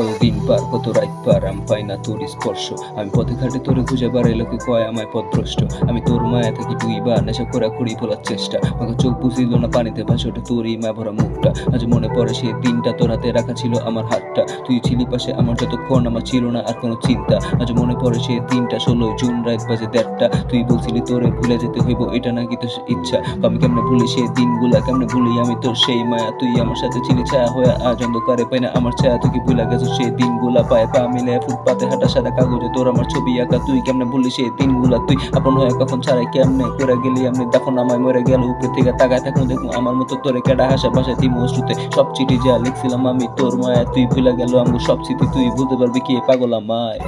কতদিন পার কত রাত পার আমি পাই না তোর স্পর্শ। আমি পথে ঘাটে তোরে খুঁজে বেড়াই, লোকে কয় আমায় পথভ্রষ্ট। আমি তোর মায়া থাকি দুইবার নেশা করা করি ভোলার চেষ্টা। আমাকে চোখ বুঝিল না পানিতে ভাসে ওঠে তোরই মায়া ভরা মুখটা। আজ মনে পড়ে সেই দিনটা, তোর হাতে রাখা ছিল আমার হাতটা। তুই ছিলি পাশে আমার যতক্ষণ আমার ছিল না আর কোনো চিন্তা। আজ মনে পড়ে সেই দিনটা, 16 জুন রাত বাজে 1:30টা। তুই বলছিলি তোরে ভুলে যেতে হইব, এটা নাকি তোর ইচ্ছা। আমি কেমনে ভুলি সেই দিনগুলা, কেমনে ভুলি আমি তোর সেই মায়া। তুই আমার সাথে ছিলি ছায়া হয়ে, আজ অন্ধকারে পাই না আমার ছায়া। তুই কি ভুলে গেছো সেই দিনগুলা, পায়ে পা মিলে ফুটপাতে হাঁটা, সাদা কাগজে তোর আমার ছবি আঁকা। তুই কেমনে ভুলি সেই দিনগুলা, তুই আপন হয়ে কখন ছাড়াই কেমনে করে গেলি। আমি তখন আমায় মরে গেল উপরে থেকে তাকায় থাকুন, দেখুন আমার মতো তোরে কেডা হাসা ভাষায় দিম অশ্রুতে। সব চিঠি যা লিখছিলাম আমি তোর মায়া, তুই ভুলে গেল আমার সব স্মৃতি। তুই বুঝতে পারবি কি পাগল আমায়।